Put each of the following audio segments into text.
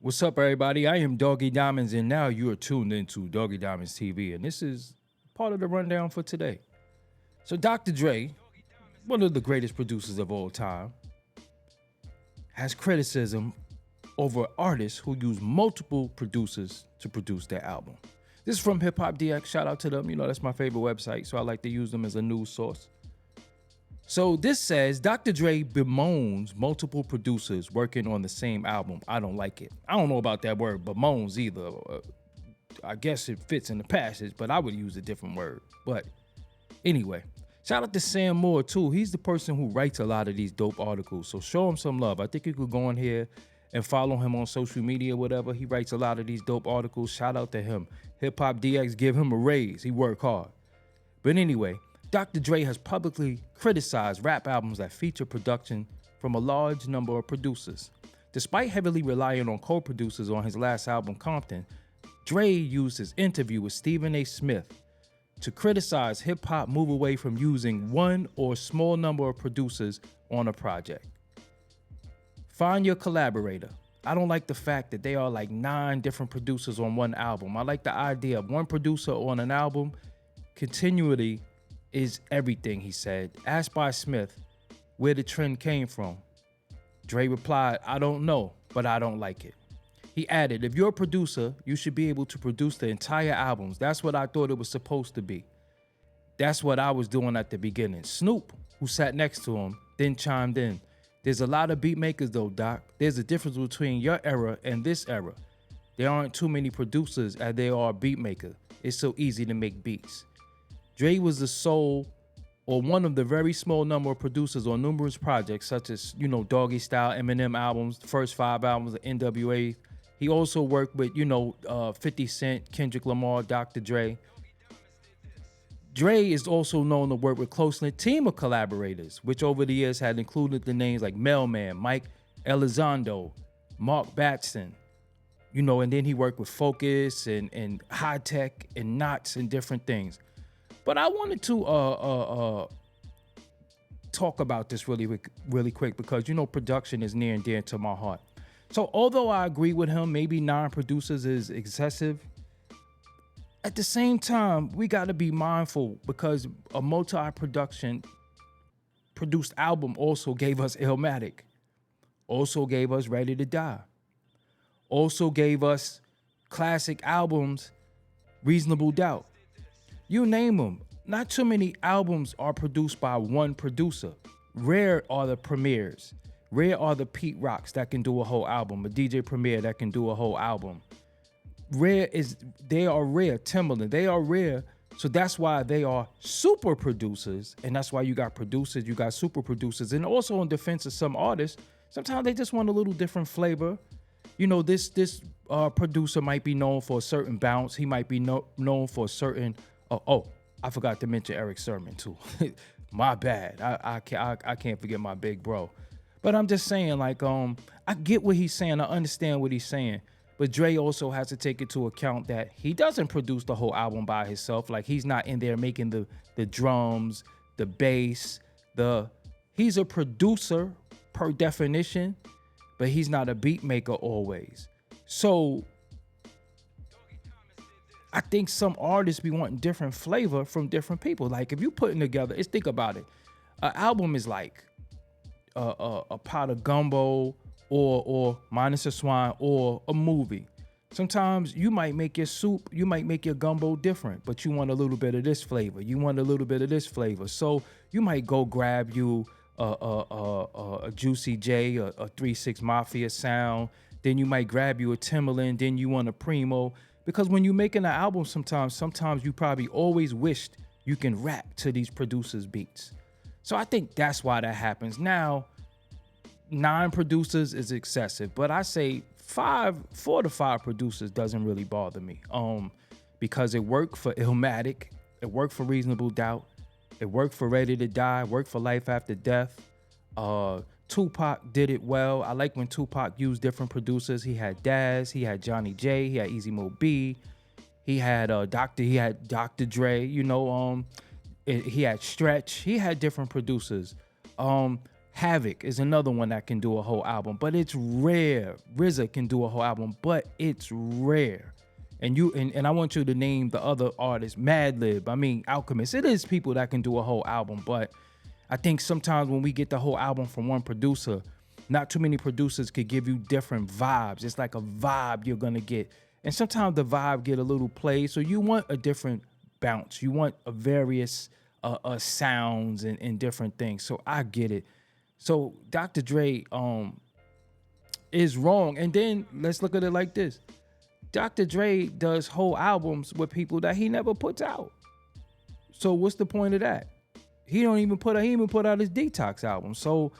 What's up, everybody? I am Doggie Diamonds, and now you are tuned into Doggie Diamonds TV, and this is part of the rundown for today. So, Dr. Dre, one of the greatest producers of all time, has criticism over artists who use multiple producers to produce their album. This is from Hip Hop DX. Shout out to them. You know, that's my favorite website, so I like to use them as a news source. So this says, Dr. Dre bemoans multiple producers working on the same album. I don't like it. I don't know about that word bemoans either. I guess it fits in the passage, but I would use a different word. But anyway, shout out to Sam Moore too. He's the person who writes a lot of these dope articles. So show him some love. I think you could go on here and follow him on social media, whatever. He writes a lot of these dope articles. Shout out to him. Hip Hop DX, give him a raise. He worked hard. But anyway, Dr. Dre has publicly criticized rap albums that feature production from a large number of producers. Despite heavily relying on co-producers on his last album, Compton, Dre used his interview with Stephen A. Smith to criticize hip-hop move away from using one or small number of producers on a project. Find your collaborator. I don't like the fact that there are like 9 different producers on one album. I like the idea of one producer on an album. Continuity is everything, he said. Asked by Smith where the trend came from, Dre replied, I don't know, but I don't like it. He added, if you're a producer, you should be able to produce the entire albums. That's what I thought it was supposed to be. That's what I was doing at the beginning. Snoop, who sat next to him, then chimed in. There's a lot of beat makers though, Doc. There's a difference between your era and this era. There aren't too many producers as there are beat makers. It's so easy to make beats. Dre was the sole or one of the very small number of producers on numerous projects such as, Doggy Style, Eminem albums, the first 5 albums of NWA. He also worked with, 50 Cent, Kendrick Lamar, Dr. Dre. Dre is also known to work with close-knit team of collaborators, which over the years had included the names like Mailman, Mike Elizondo, Mark Batson, and then he worked with Focus and High Tech and Knots and different things. But I wanted to talk about this really quick because, production is near and dear to my heart. So although I agree with him, maybe 9 producers is excessive, at the same time, we got to be mindful because a multi-production produced album also gave us Illmatic, also gave us Ready to Die, also gave us classic albums, Reasonable Doubt. You name them. Not too many albums are produced by one producer. Rare are the premieres. Rare are the Pete Rocks that can do a whole album, a DJ Premier that can do a whole album. They are rare. Timbaland, they are rare. So that's why they are super producers. And that's why you got producers, you got super producers. And also in defense of some artists, sometimes they just want a little different flavor. This producer might be known for a certain bounce. He might be known for a certain... Oh, I forgot to mention Eric Sermon too. My bad. I can't forget my big bro. But I'm just saying, I get what he's saying. I understand what he's saying. But Dre also has to take into account that he doesn't produce the whole album by himself. Like, he's not in there making the drums, the bass, he's a producer per definition, but he's not a beat maker always. So I think some artists be wanting different flavor from different people. Like, if you putting together, think about it. An album is like a pot of gumbo or minus a swine or a movie. Sometimes you might make your soup, you might make your gumbo different, but you want a little bit of this flavor. You want a little bit of this flavor. So you might go grab you a Juicy J, a 3-6 Mafia sound. Then you might grab you a Timbaland. Then you want a Primo. Because when you're making an album, sometimes you probably always wished you can rap to these producers' beats. So I think that's why that happens. Now, 9 producers is excessive, but I say 4 to 5 producers doesn't really bother me. Because it worked for Illmatic, it worked for Reasonable Doubt, it worked for Ready to Die, it worked for Life After Death. Tupac did it well. I like when Tupac used different producers. He had Daz, he had Johnny J, he had Easy Mo B, he had Dr. Dre, he had Stretch, he had different producers. Havoc is another one that can do a whole album, but it's rare. RZA can do a whole album, but it's rare. And I want you to name the other artists, Madlib, Alchemist. It is people that can do a whole album, but I think sometimes when we get the whole album from one producer, not too many producers could give you different vibes. It's like a vibe you're gonna get. And sometimes the vibe get a little played, so you want a different bounce. You want a various sounds and different things. So I get it. So Dr. Dre is wrong. And then let's look at it like this. Dr. Dre does whole albums with people that he never puts out. So what's the point of that? He even put out his Detox album. So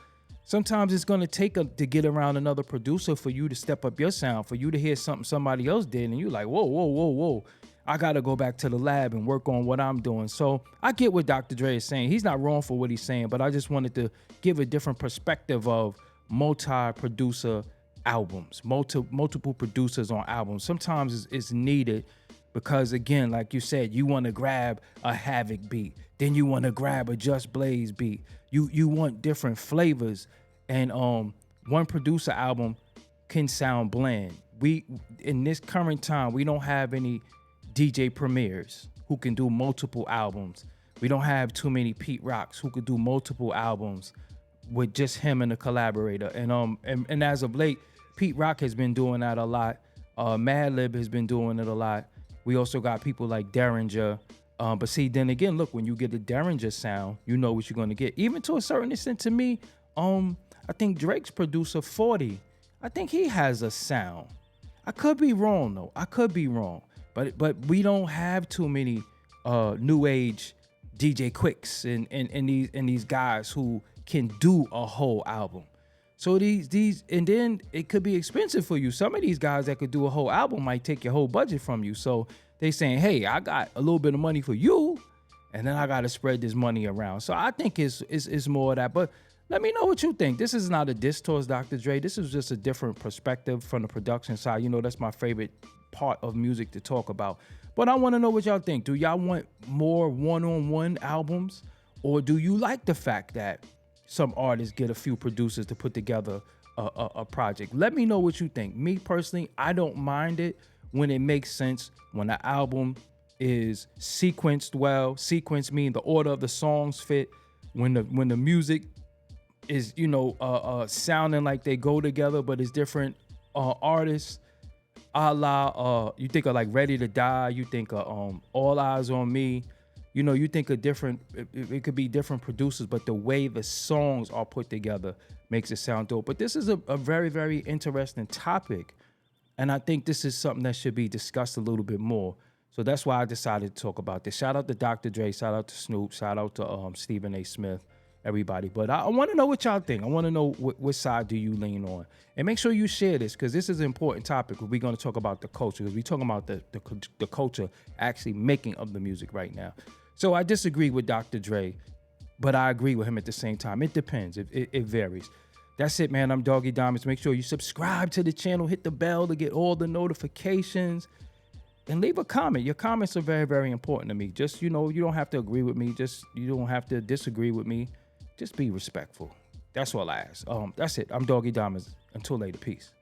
sometimes it's gonna take to get around another producer for you to step up your sound, for you to hear something somebody else did, and you're like, whoa. I gotta go back to the lab and work on what I'm doing. So I get what Dr. Dre is saying. He's not wrong for what he's saying, but I just wanted to give a different perspective of multi-producer albums, multiple producers on albums. Sometimes it's needed because, again, like you said, you want to grab a Havoc beat, then you want to grab a Just Blaze beat. You want different flavors, and one producer album can sound bland. In this current time, we don't have any DJ premiers who can do multiple albums. We don't have too many Pete Rocks who could do multiple albums with just him and a collaborator. And as of late, Pete Rock has been doing that a lot. Madlib has been doing it a lot. We also got people like Derringer. But see, then again, look, when you get the Derringer sound, you know what you're going to get. Even to a certain extent, to me, I think Drake's producer 40, I think he has a sound. I could be wrong though. I could be wrong. But we don't have too many new age DJ Quicks and these guys who can do a whole album. So these and then it could be expensive for you. Some of these guys that could do a whole album might take your whole budget from you. So they saying, hey, I got a little bit of money for you, and then I got to spread this money around. So I think it's more of that. But let me know what you think. This is not a diss towards Dr. Dre. This is just a different perspective from the production side. You know, that's my favorite part of music to talk about. But I want to know what y'all think. Do y'all want more one-on-one albums, or do you like the fact that some artists get a few producers to put together a project? Let me know what you think. Me personally, I don't mind it when it makes sense, when the album is sequenced well. Sequence mean the order of the songs fit. When the music is, sounding like they go together, but it's different artists. A la, you think of like Ready to Die, you think of All Eyes on Me, you think of different, it could be different producers, but the way the songs are put together makes it sound dope. But this is a very, very interesting topic, and I think this is something that should be discussed a little bit more. So that's why I decided to talk about this. Shout out to Dr. Dre, shout out to Snoop, shout out to Stephen A. Smith, everybody. But I want to know what y'all think. I want to know what side do you lean on. And make sure you share this, because this is an important topic. We're going to talk about the culture, because we're talking about the culture actually making of the music right now. So I disagree with Dr. Dre, but I agree with him at the same time. It depends. It varies. That's it, man. I'm Doggie Diamonds. Make sure you subscribe to the channel, hit the bell to get all the notifications, and leave a comment. Your comments are very, very important to me. Just, you don't have to agree with me. You don't have to disagree with me. Just be respectful. That's all I ask. That's it. I'm Doggie Diamonds. Until later, peace.